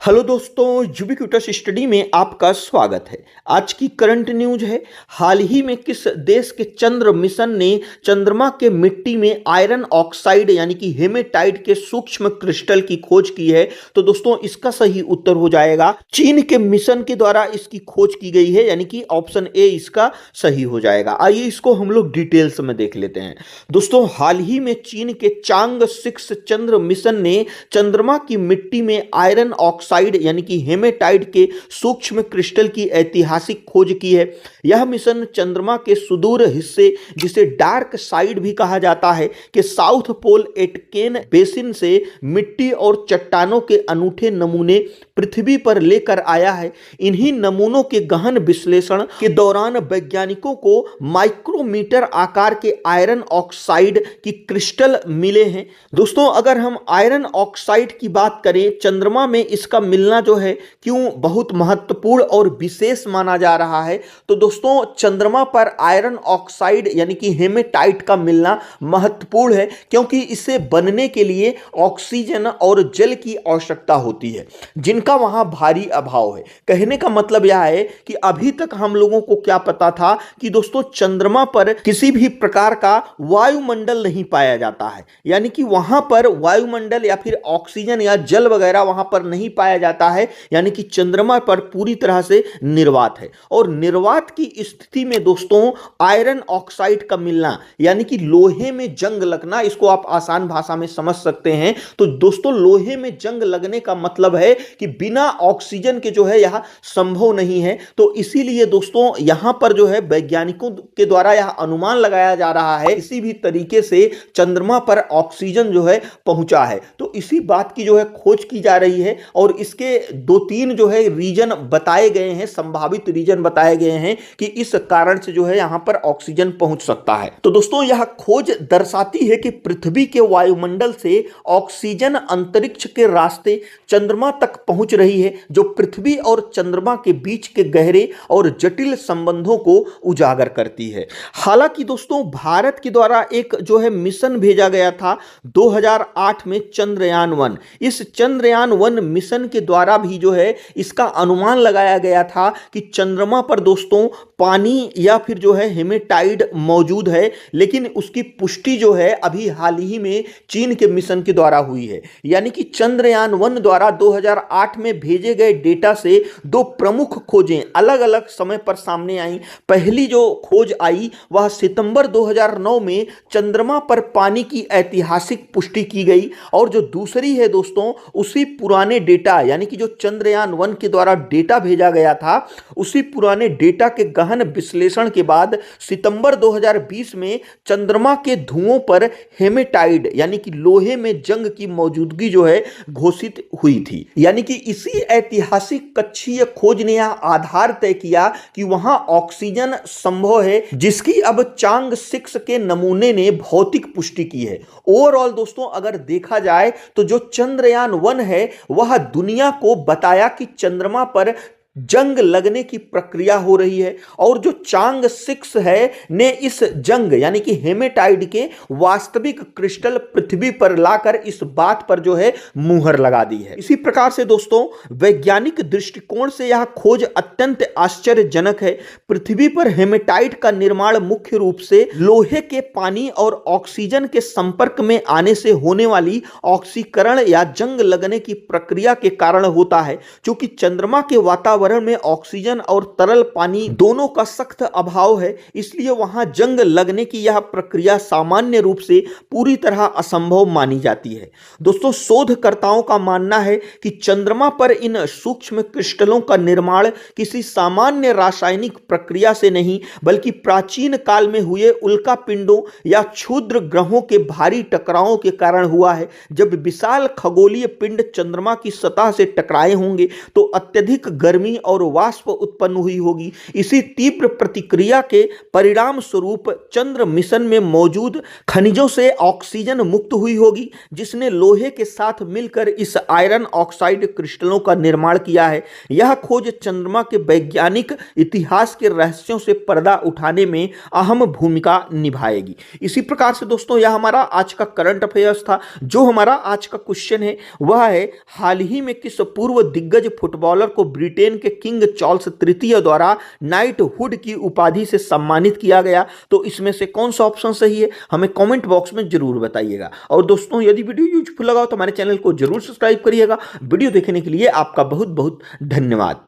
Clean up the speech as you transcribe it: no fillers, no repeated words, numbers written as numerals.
Hello दोस्तों, ubiquitous study में आपका स्वागत है। आज की करंट न्यूज है, हाल ही में किस देश के चंद्र मिशन ने चंद्रमा के मिट्टी में आयरन ऑक्साइड यानी कि हेमेटाइट के सूक्ष्म क्रिस्टल की खोज की है। तो दोस्तों इसका सही उत्तर हो जाएगा चीन के मिशन के द्वारा इसकी खोज की गई है, यानी कि ऑप्शन ए इसका सही हो जाएगा। आइए इसको हम लोग डिटेल्स में देख लेते हैं। दोस्तों हाल ही में चीन के चांग 6 चंद्र मिशन ने चंद्रमा की मिट्टी में आयरन ऑक्साइड यानी कि हेमेटाइट के सूक्ष्म क्रिस्टल की ऐतिहासिक खोज की है। यह मिशन चंद्रमा के सुदूर हिस्से, जिसे डार्क साइड भी कहा जाता है, के साउथ पोल एटकेन बेसिन से मिट्टी और चट्टानों के अनूठे नमूने पृथ्वी पर लेकर आया है। इन्हीं नमूनों के गहन विश्लेषण के दौरान वैज्ञानिकों को माइक्रोमीटर आकार के आयरन ऑक्साइड की क्रिस्टल मिले हैं। दोस्तों अगर हम आयरन ऑक्साइड की बात करें, चंद्रमा में इसका मिलना जो है क्यों बहुत महत्वपूर्ण और विशेष माना जा रहा है, तो दोस्तों चंद्रमा पर आयरन ऑक्साइड यानी कि हेमेटाइट का मिलना महत्वपूर्ण है, क्योंकि इसे बनने के लिए ऑक्सीजन और जल की आवश्यकता होती है, जिनका वहां भारी अभाव है। कहने का मतलब यह है कि अभी तक हम लोगों को क्या पता था कि दोस्तों चंद्रमा पर किसी भी प्रकार का वायुमंडल नहीं पाया जाता है, यानी कि वहां पर वायुमंडल या फिर ऑक्सीजन या जल वगैरह वहां पर नहीं पाया जाता है, यानी कि चंद्रमा पर पूरी तरह से निर्वात है। और निर्वात की स्थिति में दोस्तों आयरन ऑक्साइड का मिलना यानी कि लोहे में जंग लगना, इसको आप आसान भाषा में समझ सकते हैं। तो दोस्तों लोहे में जंग लगने का मतलब है कि बिना ऑक्सीजन के जो है यह संभव नहीं है। तो इसीलिए दोस्तों यहां पर जो है वैज्ञानिकों के द्वारा यह अनुमान लगाया जा रहा है किसी भी तरीके से चंद्रमा पर ऑक्सीजन जो है पहुंचा है। तो इसी बात की जो है खोज की जा रही है और इसके 2-3 जो है रीजन बताए गए हैं, संभावित रीजन बताए गए हैं कि इस कारण से जो है यहां पर ऑक्सीजन पहुंच सकता है। तो दोस्तों यह खोज दर्शाती है कि पृथ्वी के वायुमंडल से ऑक्सीजन अंतरिक्ष के रास्ते चंद्रमा तक पहुंच रही है, जो पृथ्वी और चंद्रमा के बीच के गहरे और जटिल संबंधों को उजागर करती है। हालांकि दोस्तों भारत के द्वारा एक जो है मिशन भेजा गया था 2008 में, चंद्रयान-1। इस चंद्रयान-1 मिशन के द्वारा भी जो है इसका अनुमान लगाया गया था कि चंद्रमा पर दोस्तों पानी या फिर जो है हेमेटाइट मौजूद है, लेकिन उसकी पुष्टि जो है अभी हाल ही में चीन के मिशन के द्वारा हुई है। यानी कि चंद्रयान-1 द्वारा 2008 में भेजे गए डेटा से 2 प्रमुख खोजें अलग अलग समय पर सामने आई। पहली जो खोज आई वह सितंबर 2009 में चंद्रमा पर पानी की ऐतिहासिक पुष्टि की गई, और जो दूसरी है दोस्तों उसी पुराने डेटा यानी कि जो चंद्रयान-1 के द्वारा डेटा भेजा गया था, उसी पुराने डेटा के गहन विश्लेषण के बाद सितंबर 2020 में चंद्रमा के धुओं पर हेमेटाइट यानी कि लोहे में जंग की मौजूदगी जो है घोषित हुई थी। यानी कि इसी ऐतिहासिक कक्षीय खोज ने यह आधार तय किया कि वहां ऑक्सीजन संभव है, जिसकी अब चांग 6 के नमूने ने भौतिक पुष्टि की है। ओवरऑल दोस्तों अगर देखा जाए तो जो चंद्रयान-1 है वह दुनिया को बताया कि चंद्रमा पर जंग लगने की प्रक्रिया हो रही है, और जो चांग 6 है ने इस जंग यानी कि हेमेटाइट के वास्तविक क्रिस्टल पृथ्वी पर लाकर इस बात पर जो है मुहर लगा दी है। इसी प्रकार से दोस्तों वैज्ञानिक दृष्टिकोण से यह खोज अत्यंत आश्चर्यजनक है। पृथ्वी पर हेमेटाइट का निर्माण मुख्य रूप से लोहे के पानी और ऑक्सीजन के संपर्क में आने से होने वाली ऑक्सीकरण या जंग लगने की प्रक्रिया के कारण होता है। क्योंकि चंद्रमा के वातावरण में ऑक्सीजन और तरल पानी दोनों का सख्त अभाव है, इसलिए वहां जंग लगने की यह प्रक्रिया सामान्य रूप से पूरी तरह असंभव मानी जाती है। दोस्तों शोधकर्ताओं का मानना है कि चंद्रमा पर इन सूक्ष्म क्रिस्टलों का निर्माण किसी सामान्य रासायनिक प्रक्रिया से नहीं, बल्कि प्राचीन काल में हुए उल्का पिंडों या क्षुद्र ग्रहों के भारी टकरावों के कारण हुआ है। जब विशाल खगोलीय पिंड चंद्रमा की सतह से टकराए होंगे तो अत्यधिक गर्मी और वाष्प उत्पन्न हुई होगी। इसी तीव्र प्रतिक्रिया के परिणाम स्वरूप चंद्र मिशन में मौजूद खनिजों से ऑक्सीजन मुक्त हुई होगी, जिसने लोहे के साथ मिलकर इस आयरन ऑक्साइड क्रिस्टलों का निर्माण किया है। यह खोज चंद्रमा के वैज्ञानिक इतिहास के रहस्यों से पर्दा उठाने में अहम भूमिका निभाएगी। इसी प्रकार से दोस्तों यह हमारा आज का करंट अफेयर्स था। जो हमारा आज का क्वेश्चन है वह है, हाल ही में किस पूर्व दिग्गज फुटबॉलर को ब्रिटेन के किंग चार्ल्स तृतीय द्वारा नाइटहुड की उपाधि से सम्मानित किया गया? तो इसमें से कौन सा ऑप्शन सही है हमें कमेंट बॉक्स में जरूर बताइएगा। और दोस्तों यदि वीडियो यूजफुल लगा हो तो हमारे चैनल को जरूर सब्सक्राइब करिएगा। वीडियो देखने के लिए आपका बहुत बहुत धन्यवाद।